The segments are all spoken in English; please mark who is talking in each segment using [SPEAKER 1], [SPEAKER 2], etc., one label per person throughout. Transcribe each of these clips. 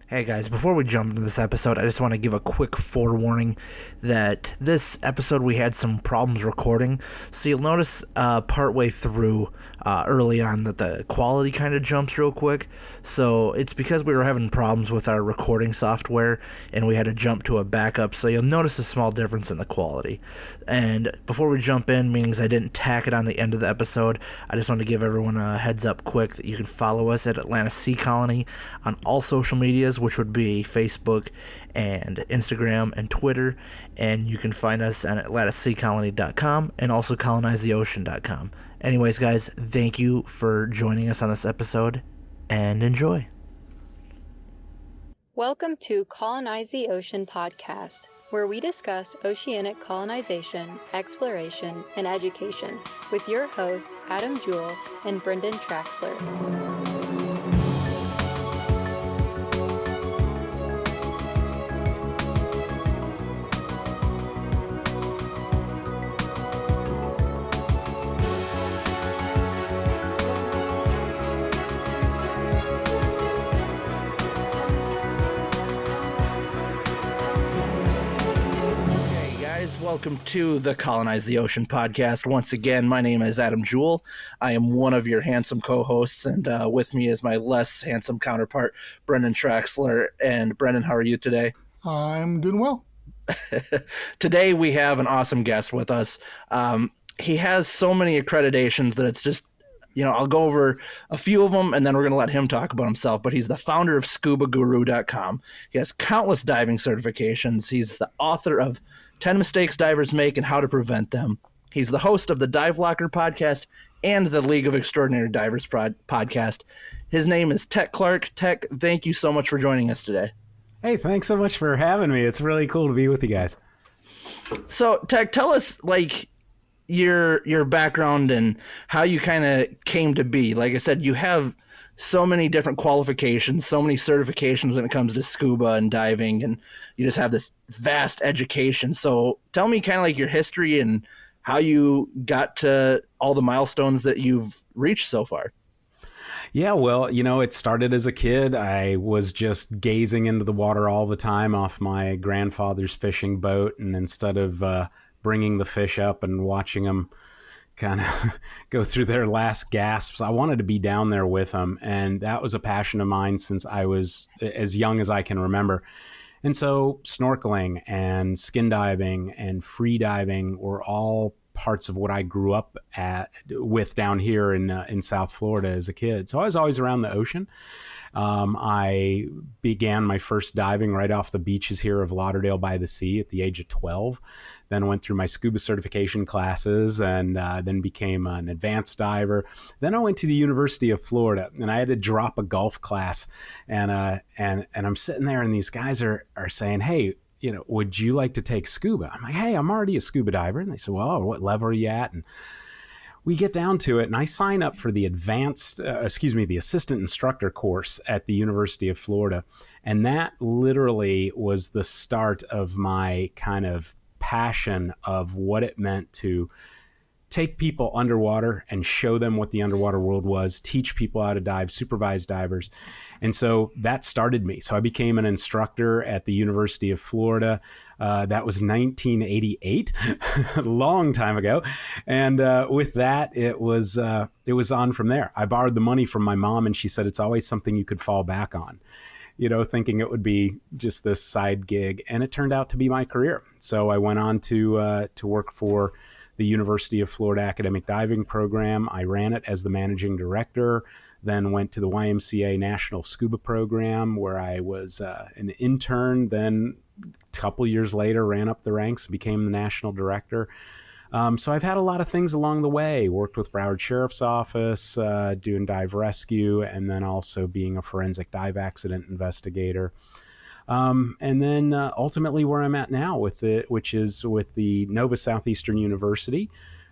[SPEAKER 1] Hey guys, before we jump into this episode, I just want to give a quick forewarning that this episode we had some problems recording. So you'll notice partway through early on that the quality kind of jumps real quick. So it's because we were having problems with our recording software and we had to jump to a backup. So you'll notice a small difference in the quality. And before we jump in, meaning I didn't tack it on the end of the episode, I just want to give everyone a heads up quick that you can follow us at Atlanta Sea Colony on all social medias, which would be Facebook and Instagram and Twitter, and you can find us on atlantaseacolony.com and also colonizetheocean.com. Anyways, guys, thank you for joining us on this episode, and enjoy.
[SPEAKER 2] Welcome to Colonize the Ocean podcast, where we discuss oceanic colonization, exploration, and education with your hosts Adam Jewell and Brendon Traxler.
[SPEAKER 1] Welcome to the Colonize the Ocean podcast. Once again, my name is Adam Jewell. I am one of your handsome co-hosts, and with me is my less handsome counterpart, Brendon Traxler. And Brendon, how are you today?
[SPEAKER 3] I'm doing well.
[SPEAKER 1] Today we have an awesome guest with us. He has so many accreditations that it's just, I'll go over a few of them, and then we're going to let him talk about himself. But he's the founder of SCUBAGuru.com. He has countless diving certifications. He's the author of 10 Mistakes Divers Make and How to Prevent Them. He's the host of the Dive Locker podcast and the League of Extraordinary Divers podcast. His name is Tec Clark. Tec, thank you so much for joining us today.
[SPEAKER 4] Hey, thanks so much for having me. It's really cool to be with you guys.
[SPEAKER 1] So, Tec, tell us, your background and how you kind of came to be. Like I said, you have so many different qualifications, so many certifications when it comes to scuba and diving, and you just have this vast education. So tell me kind of your history and how you got to all the milestones that you've reached so far.
[SPEAKER 4] Yeah, well, it started as a kid. I was just gazing into the water all the time off my grandfather's fishing boat, and instead of bringing the fish up and watching them kind of go through their last gasps, I wanted to be down there with them. And that was a passion of mine since I was as young as I can remember. And so snorkeling and skin diving and free diving were all parts of what I grew up with down here in South Florida as a kid. So I was always around the ocean. I began my first diving right off the beaches here of Lauderdale by the Sea at the age of 12. Then went through my scuba certification classes and then became an advanced diver. Then I went to the University of Florida and I had to drop a golf class. And I'm sitting there and these guys are saying, hey, would you like to take scuba? I'm like, hey, I'm already a scuba diver. And they said, well, what level are you at? And we get down to it, and I sign up for the the assistant instructor course at the University of Florida. And that literally was the start of my kind of passion of what it meant to take people underwater and show them what the underwater world was, teach people how to dive, supervise divers. And so that started me. So I became an instructor at the University of Florida. That was 1988, a long time ago. And with that, it was on from there. I borrowed the money from my mom, and she said it's always something you could fall back on, thinking it would be just this side gig. And it turned out to be my career. So I went on to work for the University of Florida Academic Diving Program. I ran it as the managing director, then went to the YMCA National Scuba Program where I was an intern, then a couple years later ran up the ranks and became the national director. So I've had a lot of things along the way, worked with Broward Sheriff's Office, doing dive rescue, and then also being a forensic dive accident investigator. And then ultimately where I'm at now which is with the Nova Southeastern University,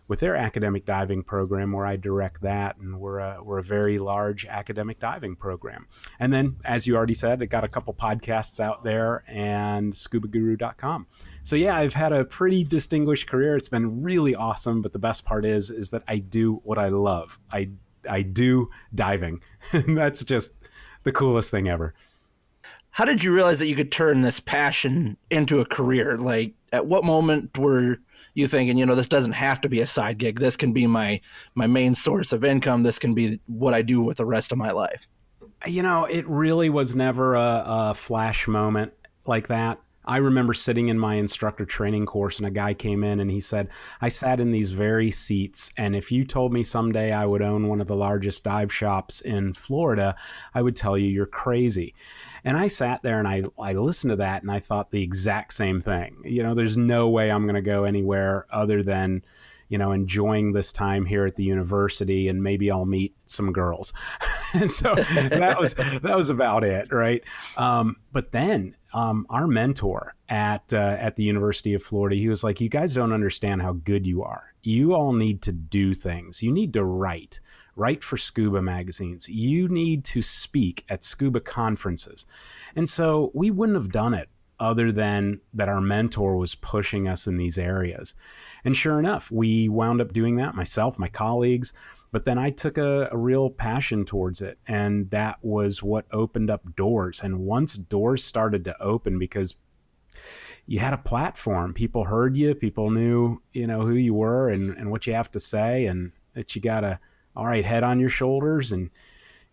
[SPEAKER 4] with their academic diving program, where I direct that, and we're a very large academic diving program. And then, as you already said, I got a couple podcasts out there and SCUBAGuru.com. So yeah, I've had a pretty distinguished career. It's been really awesome, but the best part is that I do what I love. I do diving, and that's just the coolest thing ever.
[SPEAKER 1] how did you realize that you could turn this passion into a career? Like, at what moment were you thinking, this doesn't have to be a side gig. This can be my main source of income. This can be what I do with the rest of my life.
[SPEAKER 4] It really was never a flash moment like that. I remember sitting in my instructor training course and a guy came in and he said, I sat in these very seats, and if you told me someday I would own one of the largest dive shops in Florida, I would tell you you're crazy. And I sat there and I listened to that and I thought the exact same thing. There's no way I'm going to go anywhere other than, enjoying this time here at the university, and maybe I'll meet some girls. And so that was about it, right? But then our mentor at the University of Florida, he was like, "You guys don't understand how good you are. You all need to do things. You need to write for SCUBA magazines. You need to speak at SCUBA conferences." And so we wouldn't have done it other than that our mentor was pushing us in these areas. And sure enough, we wound up doing that, myself, my colleagues. But then I took a real passion towards it. And that was what opened up doors. And once doors started to open, because you had a platform, people heard you, people knew, who you were and what you have to say, and that you got a all right head on your shoulders. And,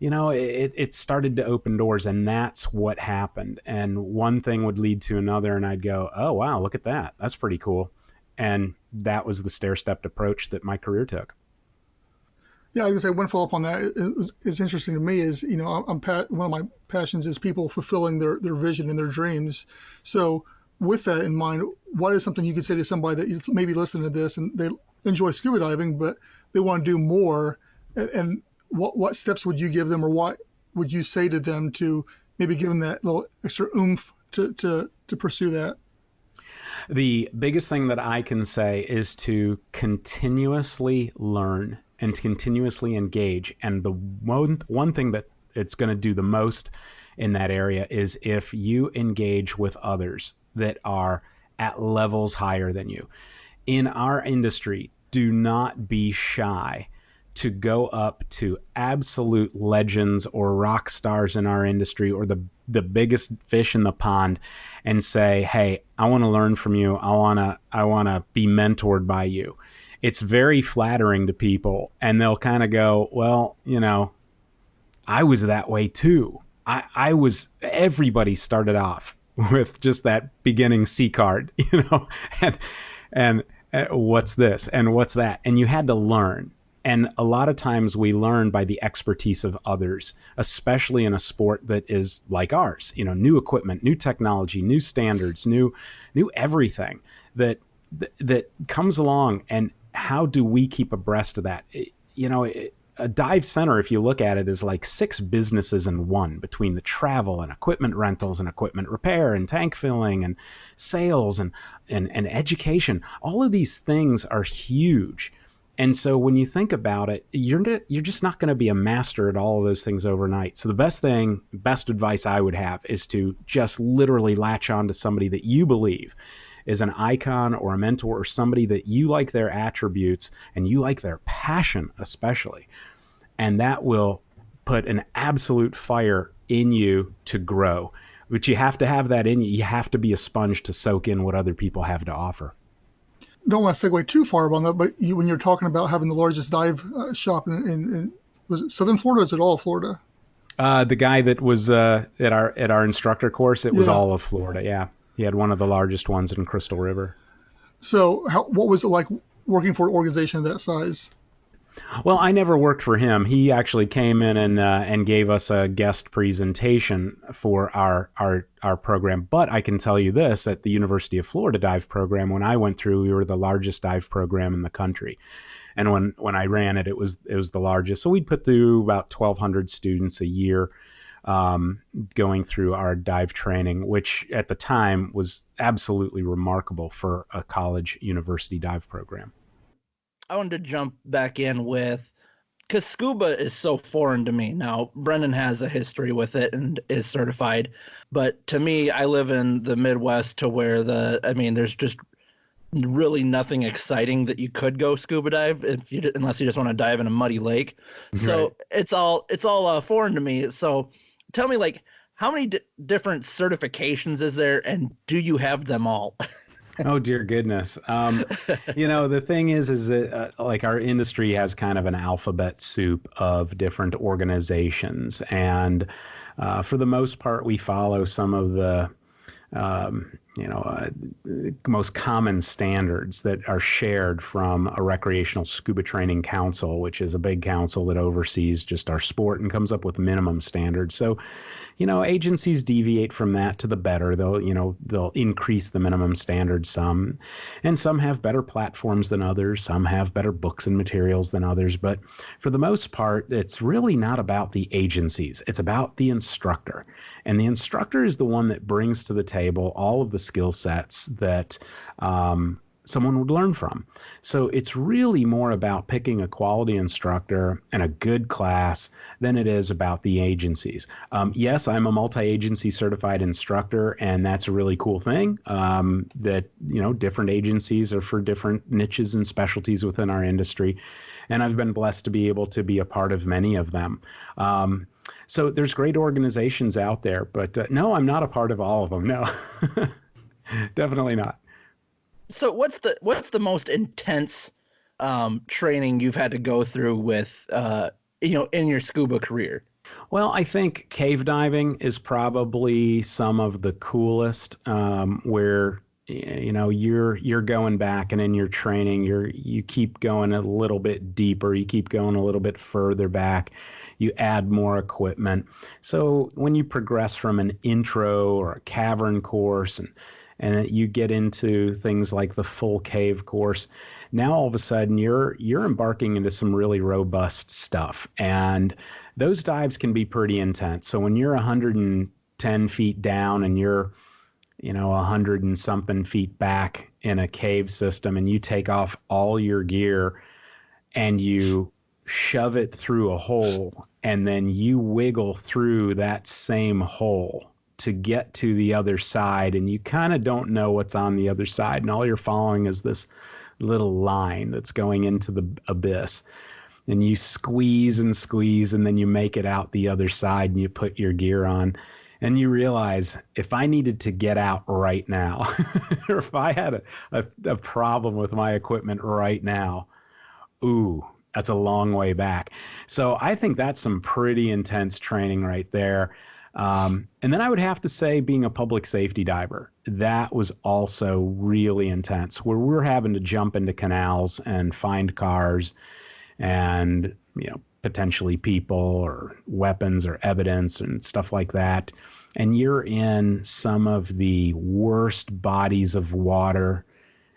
[SPEAKER 4] it started to open doors, and that's what happened. And one thing would lead to another, and I'd go, oh, wow, look at that. That's pretty cool. And that was the stair-stepped approach that my career took.
[SPEAKER 3] Yeah, I was going to say one follow-up on that is interesting to me is, one of my passions is people fulfilling their vision and their dreams. So with that in mind, what is something you could say to somebody that maybe listening to this and they enjoy scuba diving, but they want to do more? And what steps would you give them, or what would you say to them to maybe give them that little extra oomph to pursue that?
[SPEAKER 4] The biggest thing that I can say is to continuously learn and continuously engage. And the one thing that it's going to do the most in that area is if you engage with others that are at levels higher than you. In our industry, do not be shy to go up to absolute legends or rock stars in our industry, or the biggest fish in the pond, and say, hey, I want to learn from you. I want to be mentored by you. It's very flattering to people, and they'll kind of go, well, I was that way too. Everybody started off with just that beginning C card, and what's this and what's that? And you had to learn. And a lot of times we learn by the expertise of others, especially in a sport that is like ours, new equipment, new technology, new standards, new everything that comes along. And how do we keep abreast of that? A dive center, if you look at it, is like 6 businesses in one, between the travel and equipment rentals and equipment repair and tank filling and sales and education. All of these things are huge. And so when you think about it, you're just not going to be a master at all of those things overnight. So the best advice I would have is to just literally latch on to somebody that you believe is an icon or a mentor, or somebody that you like their attributes and you like their passion especially. And that will put an absolute fire in you to grow. But you have to have that in you. You have to be a sponge to soak in what other people have to offer.
[SPEAKER 3] Don't want to segue too far on that, but when you're talking about having the largest dive shop in was it Southern Florida, or is it all of Florida?
[SPEAKER 4] The guy that was at our instructor course, it was all of Florida. Yeah, he had one of the largest ones in Crystal River.
[SPEAKER 3] So, what was it like working for an organization of that size?
[SPEAKER 4] Well, I never worked for him. He actually came in and gave us a guest presentation for our program. But I can tell you this, at the University of Florida dive program, when I went through, we were the largest dive program in the country. And when I ran it, it was the largest. So we'd put through about 1,200 students a year going through our dive training, which at the time was absolutely remarkable for a college university dive program.
[SPEAKER 1] I wanted to jump back in because scuba is so foreign to me. Now, Brendon has a history with it and is certified, but to me, I live in the Midwest to where there's just really nothing exciting that you could go scuba dive unless you just want to dive in a muddy lake. So right. It's all foreign to me. So tell me, how many different certifications is there, and do you have them all?
[SPEAKER 4] Oh, dear goodness. The thing is that like our industry has kind of an alphabet soup of different organizations. And for the most part, we follow some of the most common standards that are shared from a recreational scuba training council, which is a big council that oversees just our sport and comes up with minimum standards. So, agencies deviate from that to the better. They'll increase the minimum standards some, and some have better platforms than others. Some have better books and materials than others. But for the most part, it's really not about the agencies. It's about the instructor. And the instructor is the one that brings to the table all of the skill sets that someone would learn from. So it's really more about picking a quality instructor and a good class than it is about the agencies. Yes, I'm a multi-agency certified instructor, and that's a really cool thing, that, different agencies are for different niches and specialties within our industry. And I've been blessed to be able to be a part of many of them. So there's great organizations out there, but no, I'm not a part of all of them. No, definitely not.
[SPEAKER 1] So what's the most intense training you've had to go through with in your scuba career?
[SPEAKER 4] Well, I think cave diving is probably some of the coolest, where you're going back, and in your training you keep going a little bit deeper, you keep going a little bit further back, you add more equipment. So when you progress from an intro or a cavern course and you get into things like the full cave course, now all of a sudden you're embarking into some really robust stuff, and those dives can be pretty intense. So when you're 110 feet down and you're 100 and something feet back in a cave system, and you take off all your gear and you shove it through a hole, and then you wiggle through that same hole to get to the other side, and you kind of don't know what's on the other side, and all you're following is this little line that's going into the abyss, and you squeeze and squeeze, and then you make it out the other side, and you put your gear on, and you realize, if I needed to get out right now, or if I had a problem with my equipment right now, ooh, that's a long way back. So I think that's some pretty intense training right there. And then I would have to say, being a public safety diver, that was also really intense, where we're having to jump into canals and find cars and, potentially people or weapons or evidence and stuff like that. And you're in some of the worst bodies of water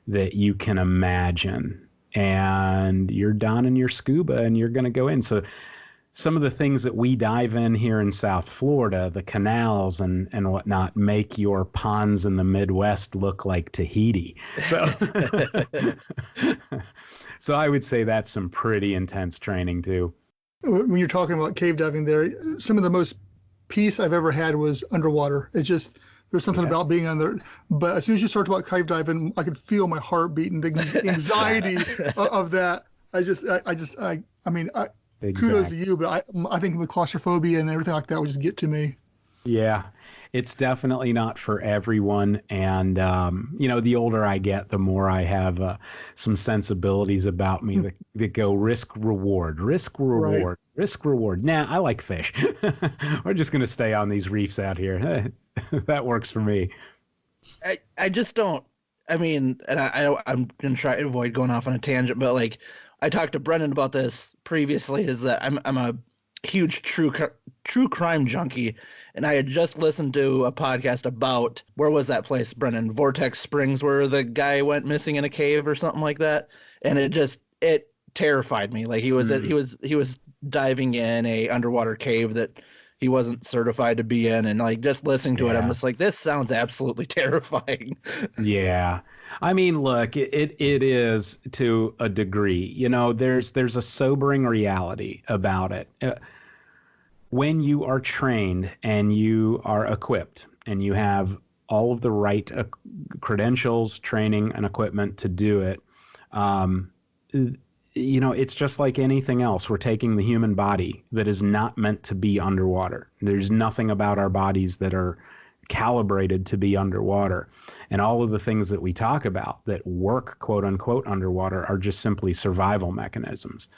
[SPEAKER 4] that you can imagine. And you're donning your scuba and you're going to go in. So some of the things that we dive in here in South Florida, the canals and whatnot, make your ponds in the Midwest look like Tahiti. So I would say that's some pretty intense training too.
[SPEAKER 3] When you're talking about cave diving there, some of the most peace I've ever had was underwater. It's just, there's something about being under, but as soon as you start about cave diving, I could feel my heart beating, the anxiety of that. Exactly. Kudos to you, but I think the claustrophobia and everything like that would just get to me.
[SPEAKER 4] Yeah, it's definitely not for everyone. And, the older I get, the more I have some sensibilities about me that go risk, reward. Nah, I like fish. We're just going to stay on these reefs out here. That works for me.
[SPEAKER 1] I just don't. I mean, and I'm going to try to avoid going off on a tangent, but like, I talked to Brendon about this previously, is that I'm a huge true crime junkie, and I had just listened to a podcast about, where was that place, Brendon? Vortex Springs, where the guy went missing in a cave or something like that, and it terrified me. Like he was diving in a underwater cave that he wasn't certified to be in, and like just listening to it, I'm just like, this sounds absolutely terrifying.
[SPEAKER 4] Yeah. I mean, look, it is to a degree. There's a sobering reality about it. When you are trained and you are equipped and you have all of the right credentials, training, and equipment to do it, it's just like anything else. We're taking the human body that is not meant to be underwater. There's nothing about our bodies that are calibrated to be underwater. And all of the things that we talk about that work, quote unquote, underwater are just simply survival mechanisms.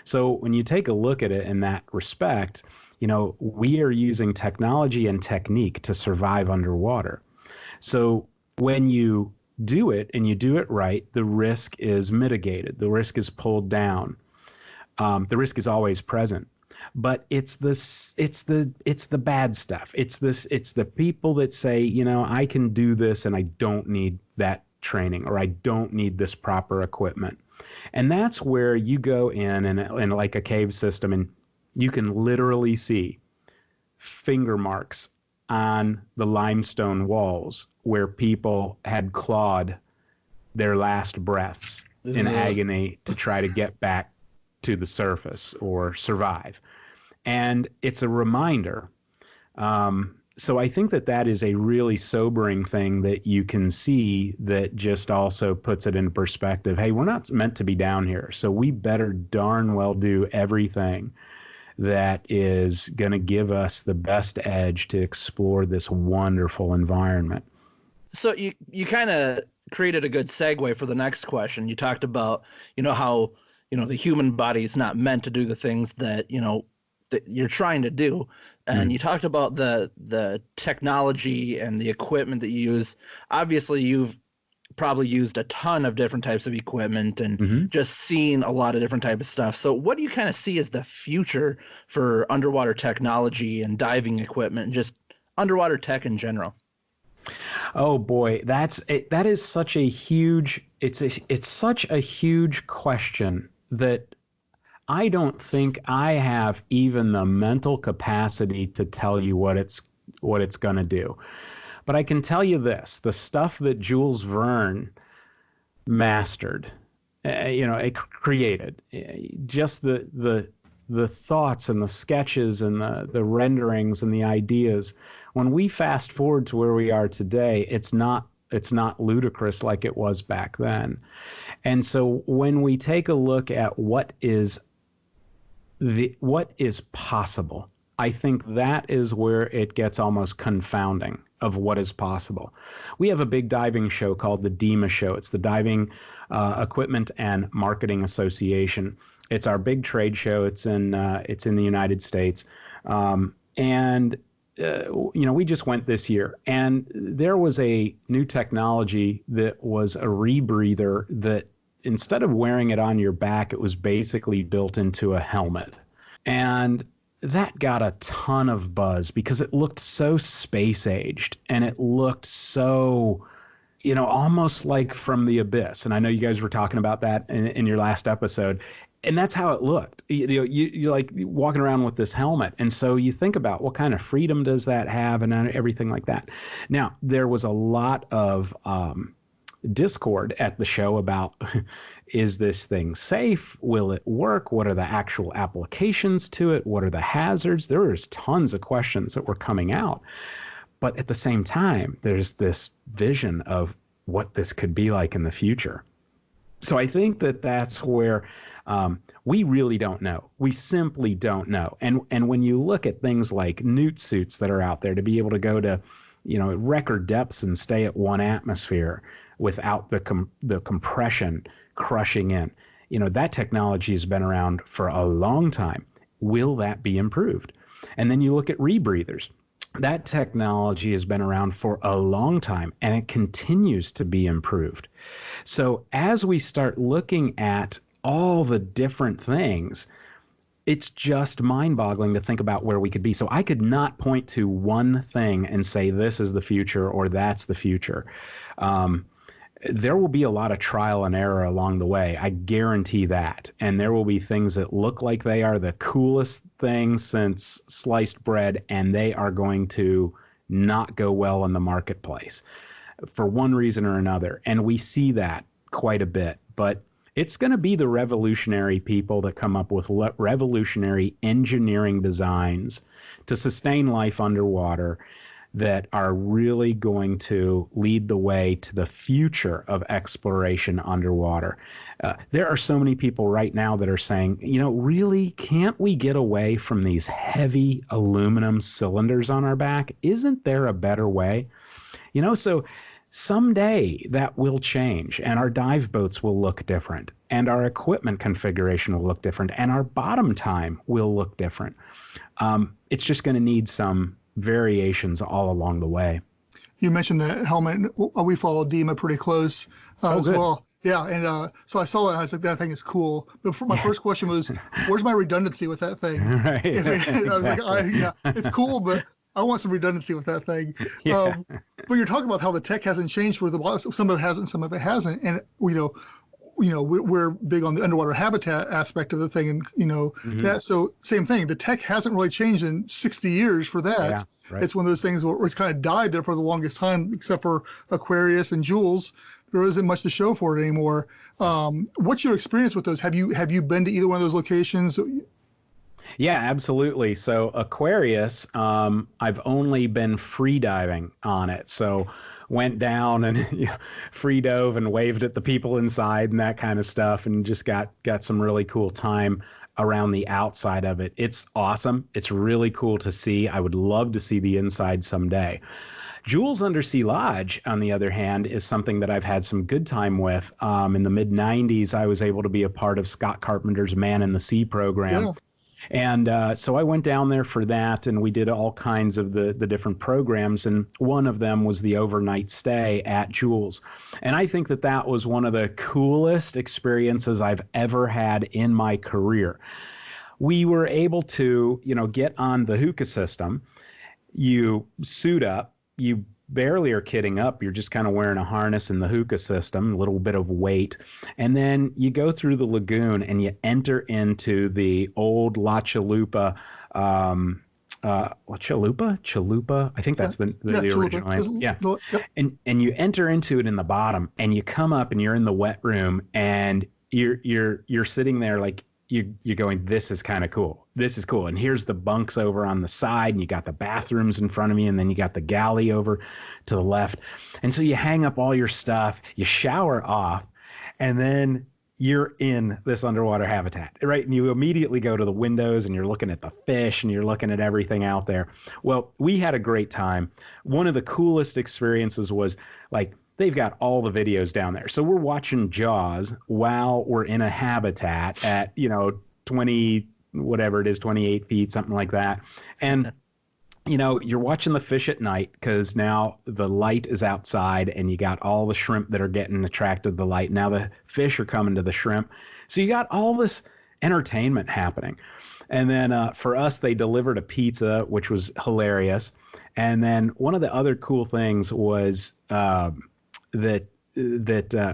[SPEAKER 4] So when you take a look at it in that respect, we are using technology and technique to survive underwater. So when you do it and you do it right, the risk is mitigated. The risk is pulled down. The risk is always present. But it's the bad stuff. It's the people that say, I can do this and I don't need that training, or I don't need this proper equipment. And that's where you go in like a cave system, and you can literally see finger marks on the limestone walls where people had clawed their last breaths in agony to try to get back to the surface or survive. And it's a reminder. So I think that is a really sobering thing that you can see, that just also puts it in perspective. Hey, we're not meant to be down here, so we better darn well do everything that is going to give us the best edge to explore this wonderful environment.
[SPEAKER 1] So you kind of created a good segue for the next question. You talked about, how, the human body is not meant to do the things that, that you're trying to do. And you talked about the technology and the equipment that you use. Obviously, you've probably used a ton of different types of equipment and just seen a lot of different types of stuff. So what do you kind of see as the future for underwater technology and diving equipment and just underwater tech in general?
[SPEAKER 4] Oh boy, that is such a huge, it's such a huge question that I don't think I have even the mental capacity to tell you what it's going to do. But I can tell you this: the stuff that Jules Verne mastered, it created, just the thoughts and the sketches and the renderings and the ideas. When we fast forward to where we are today, it's not ludicrous like it was back then. And so when we take a look at what is possible, I think that is where it gets almost confounding of what is possible. We have a big diving show called the DEMA show. It's the Diving Equipment and Marketing Association. It's our big trade show. It's in the United States. We just went this year, and there was a new technology that was a rebreather that, instead of wearing it on your back, it was basically built into a helmet. And that got a ton of buzz because it looked so space aged, and it looked so, almost like from the abyss. And I know you guys were talking about that in your last episode. And that's how it looked. You're like walking around with this helmet. And so you think about what kind of freedom does that have and everything like that. Now, there was a lot of discord at the show about, is this thing safe? Will it work? What are the actual applications to it? What are the hazards? There was tons of questions that were coming out. But at the same time, there's this vision of what this could be like in the future. So I think that's where we really don't know. We simply don't know. And when you look at things like newt suits that are out there to be able to go to, record depths and stay at 1 atmosphere without the compression crushing in, that technology has been around for a long time. Will that be improved? And then you look at rebreathers. That technology has been around for a long time, and it continues to be improved. So as we start looking at all the different things, it's just mind-boggling to think about where we could be. So I could not point to one thing and say this is the future or that's the future. There will be a lot of trial and error along the way. I guarantee that. And there will be things that look like they are the coolest things since sliced bread, and they are going to not go well in the marketplace for one reason or another. And we see that quite a bit. But it's going to be the revolutionary people that come up with revolutionary engineering designs to sustain life underwater that are really going to lead the way to the future of exploration underwater. There are so many people right now that are saying, really, can't we get away from these heavy aluminum cylinders on our back? Isn't there a better way? So someday that will change, and our dive boats will look different, and our equipment configuration will look different, and our bottom time will look different. It's just going to need some variations all along the way.
[SPEAKER 3] You mentioned the helmet. We follow DEMA pretty close as well. Yeah, and so I saw that. I was like, that thing is cool. But my first question was, where's my redundancy with that thing?
[SPEAKER 4] Right.
[SPEAKER 3] I was like, it's cool, but I want some redundancy with that thing.
[SPEAKER 4] Yeah.
[SPEAKER 3] But you're talking about how the tech hasn't changed for some of it hasn't, some of it hasn't, and we're big on the underwater habitat aspect of the thing, and that. So same thing. The tech hasn't really changed in 60 years for that.
[SPEAKER 4] Yeah, right.
[SPEAKER 3] It's one of those things where it's kind of died there for the longest time, except for Aquarius and Jules. There isn't much to show for it anymore. What's your experience with those? Have you been to either one of those locations?
[SPEAKER 4] Yeah, absolutely. So Aquarius, I've only been free diving on it. So went down and free dove and waved at the people inside and that kind of stuff, and just got some really cool time around the outside of it. It's awesome. It's really cool to see. I would love to see the inside someday. Jules Undersea Lodge, on the other hand, is something that I've had some good time with. In the mid-'90s, I was able to be a part of Scott Carpenter's Man in the Sea program.
[SPEAKER 3] Yeah.
[SPEAKER 4] And so I went down there for that, and we did all kinds of the different programs, and one of them was the overnight stay at Jules. And I think that was one of the coolest experiences I've ever had in my career. We were able to, get on the hookah system. You suit up. You barely are kitting up. You're just kind of wearing a harness in the hookah system, a little bit of weight. And then you go through the lagoon and you enter into the old La Chalupa, Chalupa? I think that's the original name. Yeah.
[SPEAKER 3] Yep.
[SPEAKER 4] And you enter into it in the bottom, and you come up and you're in the wet room, and you're sitting there like, you're going, this is kind of cool. This is cool. And here's the bunks over on the side, and you got the bathrooms in front of me, and then you got the galley over to the left. And so you hang up all your stuff, you shower off, and then you're in this underwater habitat, right? And you immediately go to the windows, and you're looking at the fish, and you're looking at everything out there. Well, we had a great time. One of the coolest experiences was like, they've got all the videos down there. So we're watching Jaws while we're in a habitat at, 20, whatever it is, 28 feet, something like that. And, you're watching the fish at night because now the light is outside, and you got all the shrimp that are getting attracted to the light. Now the fish are coming to the shrimp. So you got all this entertainment happening. And then for us, they delivered a pizza, which was hilarious. And then one of the other cool things was that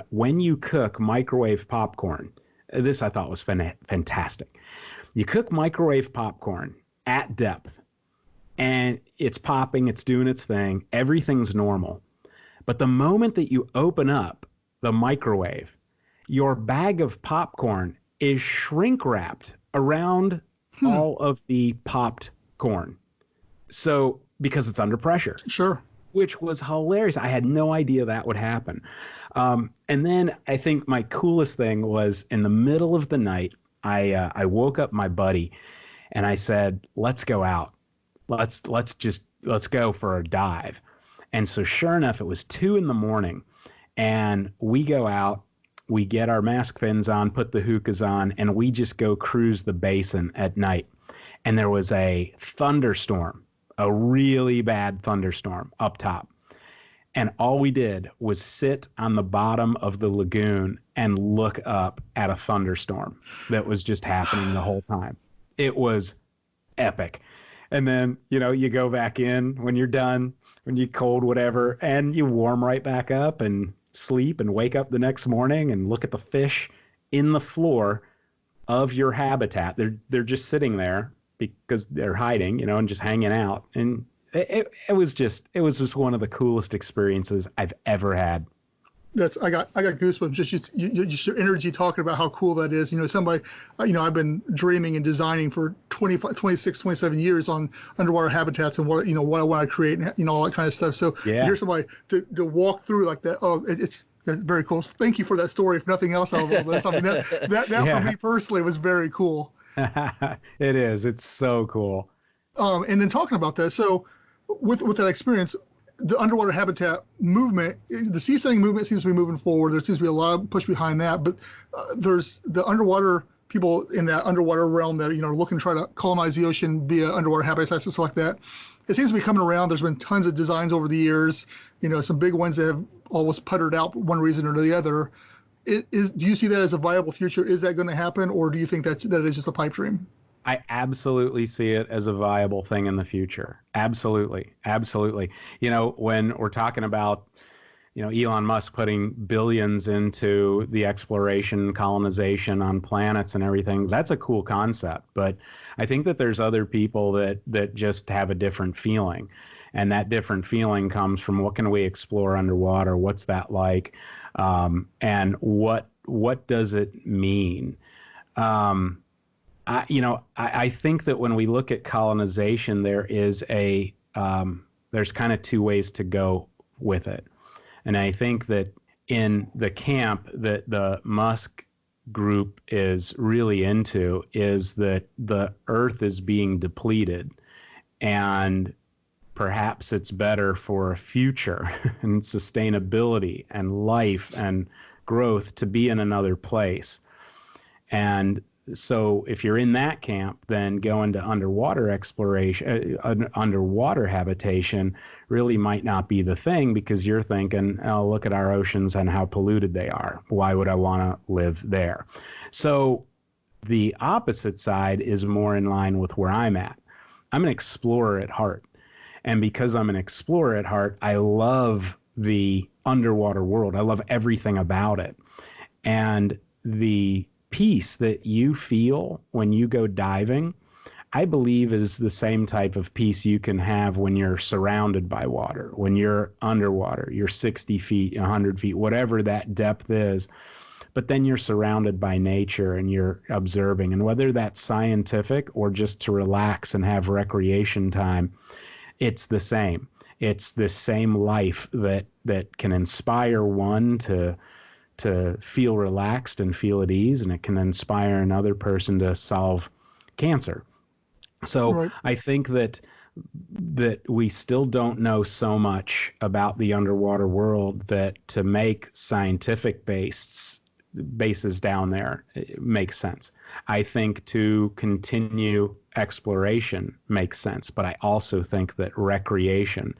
[SPEAKER 4] when you cook microwave popcorn, this I thought was fantastic. You cook microwave popcorn at depth, and it's popping, it's doing its thing, everything's normal. But the moment that you open up the microwave, your bag of popcorn is shrink wrapped around all of the popped corn. So, because it's under pressure.
[SPEAKER 3] Sure.
[SPEAKER 4] Which was hilarious. I had no idea that would happen. And then I think my coolest thing was in the middle of the night, I woke up my buddy and I said, let's go out. Let's go for a dive. And so sure enough, it was 2 a.m, and we go out, we get our mask fins on, put the hookahs on, and we just go cruise the basin at night. And there was a thunderstorm, a really bad thunderstorm up top. And all we did was sit on the bottom of the lagoon and look up at a thunderstorm that was just happening the whole time. It was epic. And then, you go back in when you're done, when you're cold, whatever, and you warm right back up and sleep and wake up the next morning and look at the fish in the floor of your habitat. They're just sitting there because they're hiding, and just hanging out. And it was just one of the coolest experiences I've ever had.
[SPEAKER 3] I got goosebumps just your energy talking about how cool that is. Somebody, I've been dreaming and designing for 26, 27 years on underwater habitats and what I want to create and all that kind of stuff. So to hear somebody to walk through like that, it's very cool. So thank you for that story. If nothing else out of all this, I mean that for me personally was very cool.
[SPEAKER 4] It is. It's so cool.
[SPEAKER 3] And then talking about that, so with that experience, the underwater habitat movement, the seasteading movement seems to be moving forward. There seems to be a lot of push behind that, but there's the underwater people in that underwater realm that are looking to try to colonize the ocean via underwater habitats and stuff like that. It seems to be coming around. There's been tons of designs over the years. Some big ones that have almost puttered out for one reason or the other. Do you see that as a viable future? Is that going to happen, or do you think that is just a pipe dream?
[SPEAKER 4] I absolutely see it as a viable thing in the future. Absolutely. Absolutely. When we're talking about, Elon Musk putting billions into the exploration, colonization on planets and everything, that's a cool concept. But I think that there's other people that just have a different feeling. And that different feeling comes from what can we explore underwater? What's that like? And what does it mean? I think that when we look at colonization, there's kind of two ways to go with it. And I think that in the camp that the Musk group is really into is that the Earth is being depleted, and perhaps it's better for a future and sustainability and life and growth to be in another place. And so if you're in that camp, then going to underwater exploration, underwater habitation really might not be the thing, because you're thinking, oh, look at our oceans and how polluted they are. Why would I want to live there? So the opposite side is more in line with where I'm at. I'm an explorer at heart. And because I'm an explorer at heart, I love the underwater world. I love everything about it. And the peace that you feel when you go diving, I believe is the same type of peace you can have when you're surrounded by water, when you're underwater, you're 60 feet, 100 feet, whatever that depth is. But then you're surrounded by nature and you're observing. And whether that's scientific or just to relax and have recreation time, it's the same. It's the same life that can inspire one to feel relaxed and feel at ease, and it can inspire another person to solve cancer. So right. I think that we still don't know so much about the underwater world that to make scientific bases down there makes sense. I think to continue exploration makes sense, but I also think that recreation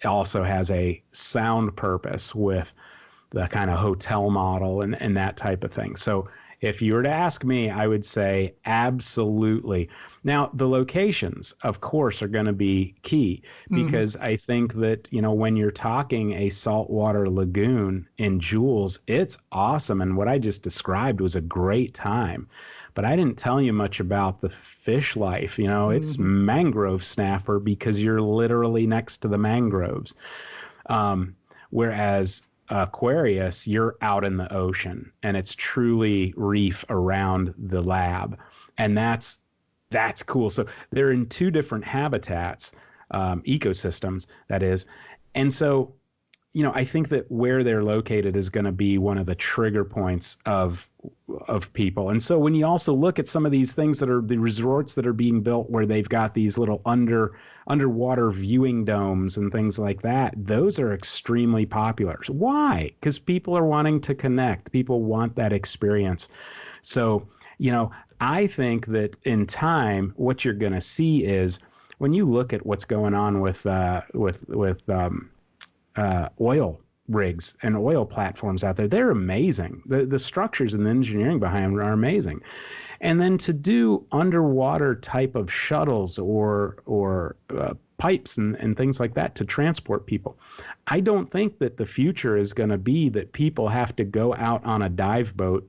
[SPEAKER 4] also has a sound purpose with the kind of hotel model and that type of thing. So if you were to ask me, I would say absolutely. Now, the locations, of course, are going to be key, because I think that, when you're talking a saltwater lagoon in Jules, it's awesome. And what I just described was a great time. But I didn't tell you much about the fish life. It's mangrove snapper because you're literally next to the mangroves. Whereas Aquarius, you're out in the ocean, and it's truly reef around the lab. And that's cool. So they're in two different habitats, ecosystems, that is. And so, I think that where they're located is going to be one of the trigger points of people. And so when you also look at some of these things that are the resorts that are being built where they've got these little underwater viewing domes and things like that, those are extremely popular. So why? Because people are wanting to connect. People want that experience. So, I think that in time, what you're going to see is when you look at what's going on with oil rigs and oil platforms out there, they're amazing. The structures and the engineering behind them are amazing. And then to do underwater type of shuttles or pipes and things like that to transport people, I don't think that the future is going to be that people have to go out on a dive boat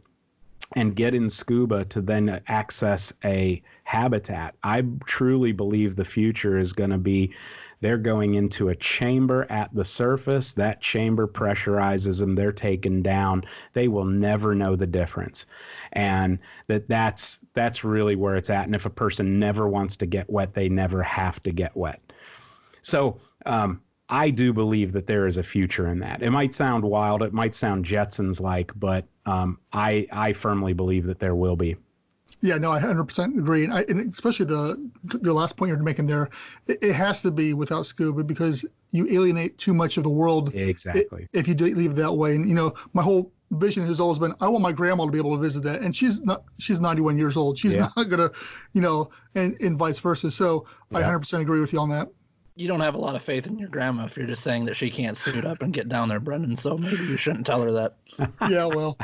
[SPEAKER 4] and get in SCUBA to then access a habitat. I truly believe the future is going to be They're going into a chamber at the surface. That chamber pressurizes them. They're taken down. They will never know the difference. And that's really where it's at. And if a person never wants to get wet, they never have to get wet. So I do believe that there is a future in that. It might sound wild. It might sound Jetsons-like, but I firmly believe that there will be.
[SPEAKER 3] Yeah, no, I 100% agree. And especially the last point you're making there, it has to be without SCUBA, because you alienate too much of the world.
[SPEAKER 4] Exactly.
[SPEAKER 3] If you leave it that way. And, my whole vision has always been, I want my grandma to be able to visit that. And she's 91 years old. She's not going to, and vice versa. So I 100% agree with you on that.
[SPEAKER 1] You don't have a lot of faith in your grandma if you're just saying that she can't suit up and get down there, Brendon. So maybe you shouldn't tell her that.
[SPEAKER 3] Yeah, well,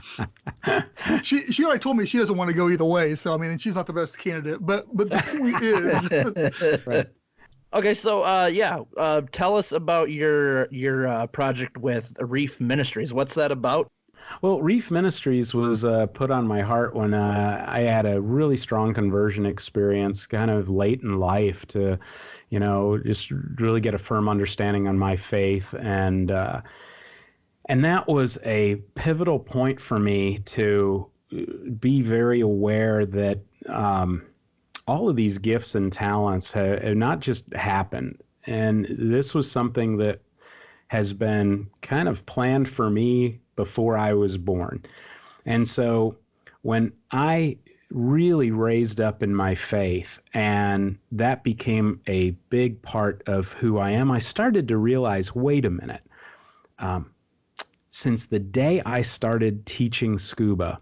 [SPEAKER 3] she already told me she doesn't want to go either way. So, and she's not the best candidate. But the point is.
[SPEAKER 1] Right. Okay, so tell us about your project with Reef Ministries. What's that about?
[SPEAKER 4] Well, Reef Ministries was put on my heart when I had a really strong conversion experience kind of late in life to, just really get a firm understanding on my faith. And that was a pivotal point for me to be very aware that all of these gifts and talents have not just happened. And this was something that has been kind of planned for me before I was born. And so when I really raised up in my faith and that became a big part of who I am, I started to realize, wait a minute, since the day I started teaching SCUBA,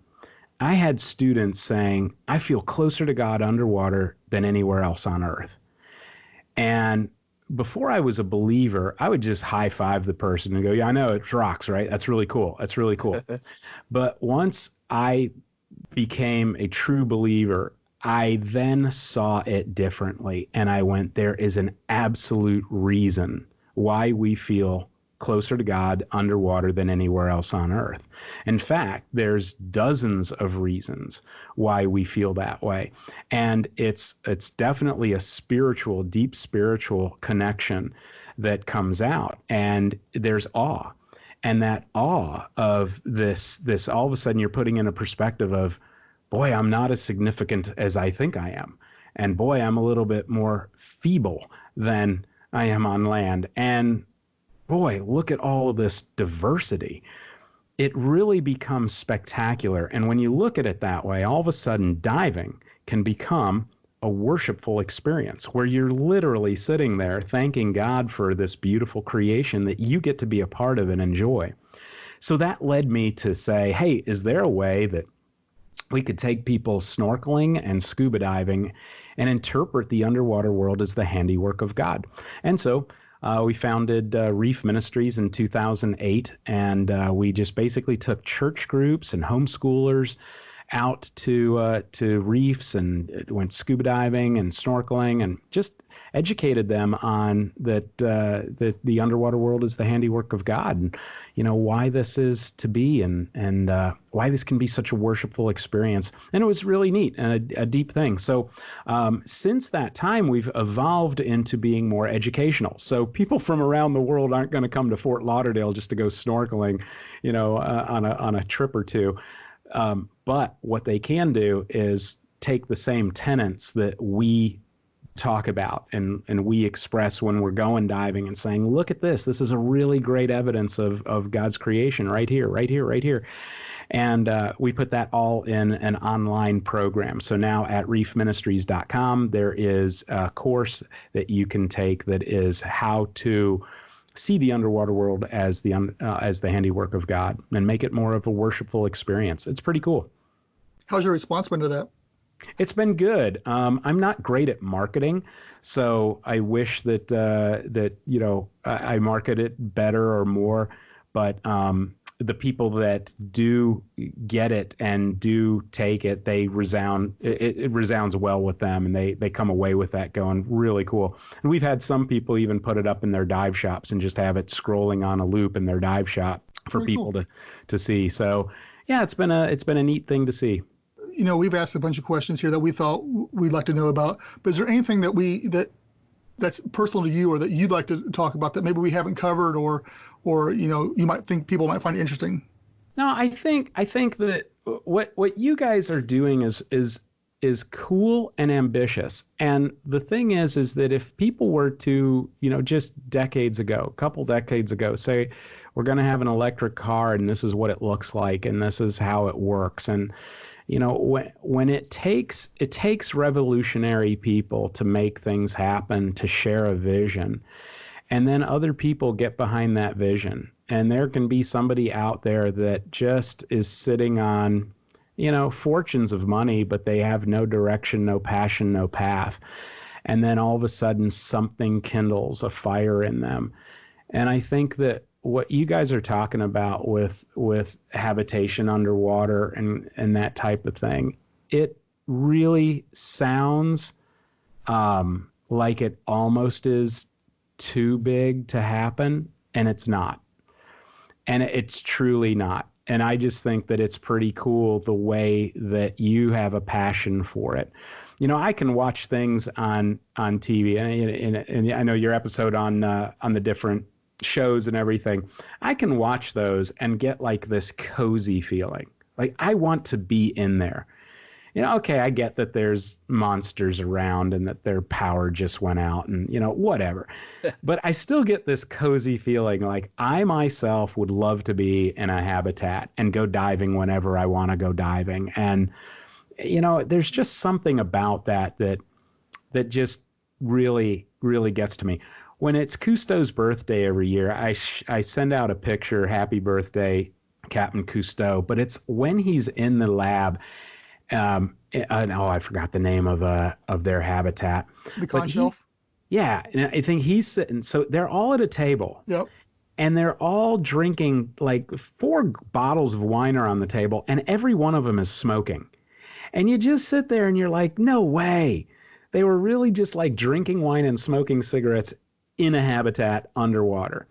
[SPEAKER 4] I had students saying, I feel closer to God underwater than anywhere else on earth. And before I was a believer, I would just high five the person and go, yeah, I know, it rocks, right? That's really cool. That's really cool. But once I became a true believer, I then saw it differently. And I went, there is an absolute reason why we feel closer to God underwater than anywhere else on earth. In fact, there's dozens of reasons why we feel that way. And it's definitely a spiritual, deep spiritual connection that comes out. And there's awe. And that awe of this all of a sudden you're putting in a perspective of, boy, I'm not as significant as I think I am. And boy, I'm a little bit more feeble than I am on land. And boy, look at all of this diversity. It really becomes spectacular. And when you look at it that way, all of a sudden diving can become a worshipful experience where you're literally sitting there thanking God for this beautiful creation that you get to be a part of and enjoy. So that led me to say, hey, is there a way that we could take people snorkeling and scuba diving and interpret the underwater world as the handiwork of God? And so we founded Reef Ministries in 2008, and we just basically took church groups and homeschoolers out to reefs and went scuba diving and snorkeling and just educated them on that the underwater world is the handiwork of God, and why this is to be and why this can be such a worshipful experience. And it was really neat and a deep thing. So since that time, we've evolved into being more educational. So people from around the world aren't going to come to Fort Lauderdale just to go snorkeling, on a trip or two. But what they can do is take the same tenets that we talk about and we express when we're going diving and saying, look at this. This is a really great evidence of God's creation right here, right here, right here. And we put that all in an online program. So now at reefministries.com, there is a course that you can take that is how to see the underwater world as the handiwork of God and make it more of a worshipful experience. It's pretty cool.
[SPEAKER 3] How's your response been to that?
[SPEAKER 4] It's been good. I'm not great at marketing, so I wish that I market it better or more. But the people that do get it and do take it, they resound. It resounds well with them, and they come away with that going really cool. And we've had some people even put it up in their dive shops and just have it scrolling on a loop in their dive shop for
[SPEAKER 3] Very
[SPEAKER 4] people
[SPEAKER 3] cool.
[SPEAKER 4] to see. So yeah, it's been a neat thing to see. We've
[SPEAKER 3] asked a bunch of questions here that we thought we'd like to know about, but is there anything that that's personal to you, or that you'd like to talk about that maybe we haven't covered, or you might think people might find interesting?
[SPEAKER 4] No, I think that what you guys are doing is cool and ambitious. And the thing is that if people were to, just a couple decades ago, say we're going to have an electric car and this is what it looks like and this is how it works, and when it takes revolutionary people to make things happen, to share a vision, and then other people get behind that vision. And there can be somebody out there that just is sitting on, fortunes of money, but they have no direction, no passion, no path. And then all of a sudden something kindles a fire in them. And I think that what you guys are talking about with habitation underwater and that type of thing, it really sounds like it almost is too big to happen, and it's not. And it's truly not. And I just think that it's pretty cool the way that you have a passion for it. I can watch things on TV, and I know your episode on the different shows and everything. I can watch those and get like this cozy feeling. Like I want to be in there. Okay, I get that there's monsters around and that their power just went out and, whatever. But I still get this cozy feeling like I myself would love to be in a habitat and go diving whenever I want to go diving. And, there's just something about that just really, really gets to me. When it's Cousteau's birthday every year, I send out a picture, happy birthday, Captain Cousteau. But it's when he's in the lab. I forgot the name of their habitat.
[SPEAKER 3] The con shelf?
[SPEAKER 4] Yeah, and I think he's sitting. So they're all at a table.
[SPEAKER 3] Yep.
[SPEAKER 4] And they're all drinking, like 4 bottles of wine are on the table, and every one of them is smoking. And you just sit there and you're like, no way. They were really just like drinking wine and smoking cigarettes in a habitat underwater.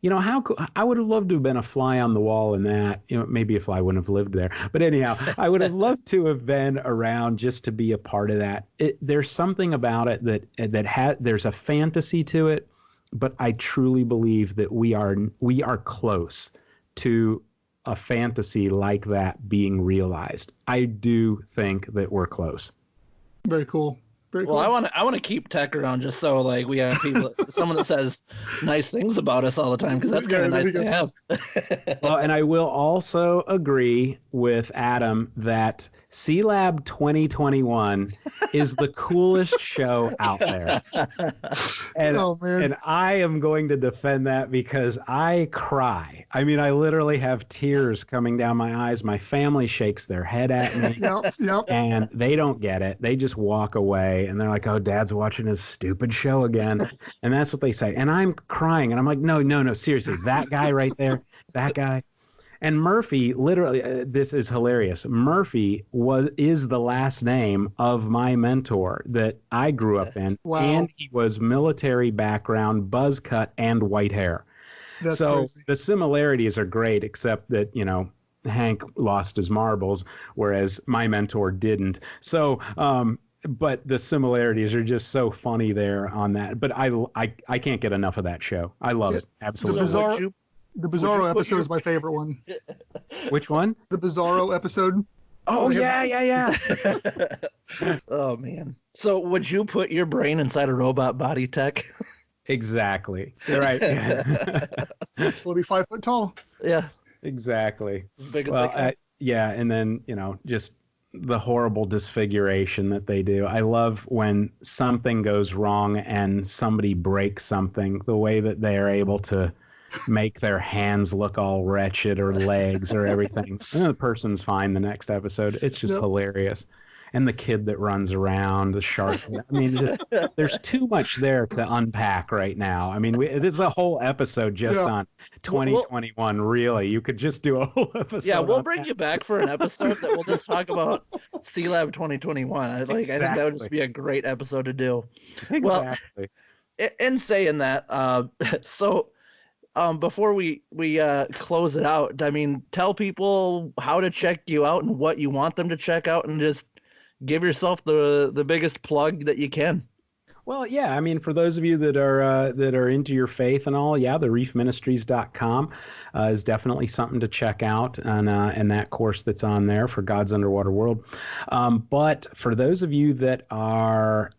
[SPEAKER 4] How cool, I would have loved to have been a fly on the wall in that. Maybe a fly wouldn't have lived there. But anyhow, I would have loved to have been around just to be a part of that. There's something about it that there's a fantasy to it, but I truly believe that we are close to a fantasy like that being realized. I do think that we're close.
[SPEAKER 3] Very cool.
[SPEAKER 1] Well, I want to keep Tech around just so like we have people, someone that says nice things about us all the time, because that's kind of nice to have.
[SPEAKER 4] Well, and I will also agree with Adam that SeaLab 2021 is the coolest show out there. And, and I am going to defend that because I cry. I mean, I literally have tears coming down my eyes. My family shakes their head at me.
[SPEAKER 3] Yep.
[SPEAKER 4] And they don't get it. They just walk away and they're like, oh, Dad's watching his stupid show again. And that's what they say. And I'm crying. And I'm like, no, seriously, that guy right there, that guy. And Murphy, literally, this is hilarious. Murphy is the last name of my mentor that I grew up in.
[SPEAKER 3] Wow.
[SPEAKER 4] And he was military background, buzz cut, and white hair.
[SPEAKER 3] That's
[SPEAKER 4] so
[SPEAKER 3] crazy.
[SPEAKER 4] The similarities are great, except that, Hank lost his marbles, whereas my mentor didn't. So, but the similarities are just so funny there on that. But I can't get enough of that show. I love it. Absolutely.
[SPEAKER 3] The Bizarro episode is my favorite one.
[SPEAKER 4] Which one?
[SPEAKER 3] The Bizarro episode.
[SPEAKER 4] Oh, yeah.
[SPEAKER 1] Oh, man. So would you put your brain inside a robot body, Tech?
[SPEAKER 4] Exactly. You're right.
[SPEAKER 3] It'll be 5 foot tall.
[SPEAKER 1] Yeah.
[SPEAKER 4] Exactly.
[SPEAKER 1] As big as they can.
[SPEAKER 4] Yeah, and then, just the horrible disfiguration that they do. I love when something goes wrong and somebody breaks something, the way that they are able to make their hands look all wretched or legs or everything. And the person's fine the next episode. It's just hilarious. And the kid that runs around, the shark. I mean, there's too much there to unpack right now. I mean, this is a whole episode just on 2021, really. You could just do a whole episode.
[SPEAKER 1] Yeah, we'll bring you back for an episode that we'll just talk about SeaLab 2021. I think that would just be a great episode to do.
[SPEAKER 4] Exactly.
[SPEAKER 1] Well, in saying that, before we close it out, I mean, tell people how to check you out and what you want them to check out, and just give yourself the biggest plug that you can.
[SPEAKER 4] Well, yeah, I mean, for those of you that are into your faith and all, yeah, the reefministries.com is definitely something to check out, and that course that's on there for God's Underwater World. But for those of you that are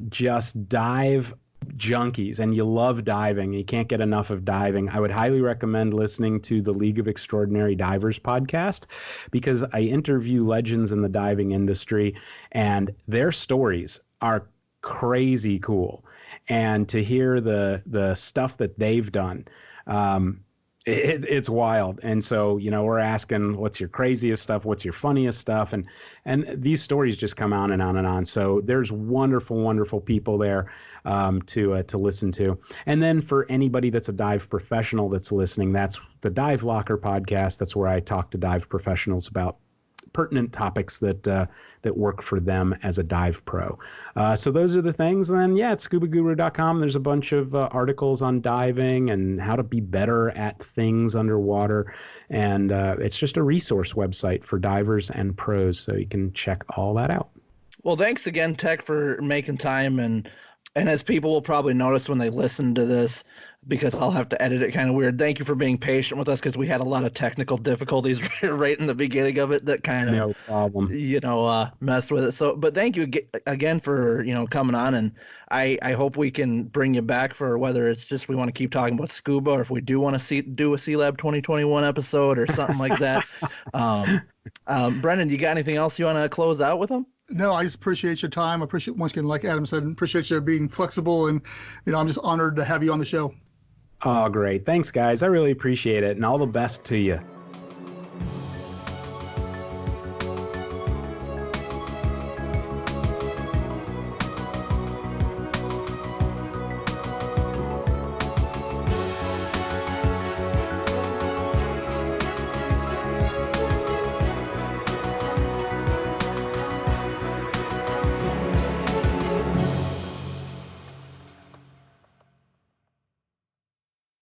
[SPEAKER 4] just dive junkies and you love diving, you can't get enough of diving, I would highly recommend listening to the League of Extraordinary Divers podcast, because I interview legends in the diving industry and their stories are crazy cool. And to hear the stuff that they've done, it's wild. And so, we're asking, what's your craziest stuff? What's your funniest stuff? And these stories just come on and on and on. So there's wonderful, wonderful people there to listen to. And then for anybody that's a dive professional that's listening, that's the Dive Locker podcast. That's where I talk to dive professionals about pertinent topics that work for them as a dive pro. So those are the things. And then, yeah, at scubaguru.com, there's a bunch of articles on diving and how to be better at things underwater. And it's just a resource website for divers and pros. So you can check all that out.
[SPEAKER 1] Well, thanks again, Tec, for making time. And as people will probably notice when they listen to this, because I'll have to edit it kind of weird, thank you for being patient with us, because we had a lot of technical difficulties right in the beginning of it that kind of,
[SPEAKER 4] no problem,
[SPEAKER 1] messed with it. So, but thank you again for, coming on. And I hope we can bring you back for whether it's just we want to keep talking about scuba, or if we do want to do a Sea Lab 2021 episode or something like that. Brendon, you got anything else you want to close out with them?
[SPEAKER 3] No, I just appreciate your time. I appreciate, once again, like Adam said, appreciate you being flexible, and I'm just honored to have you on the show.
[SPEAKER 4] Oh, great. Thanks, guys. I really appreciate it, and all the best to you.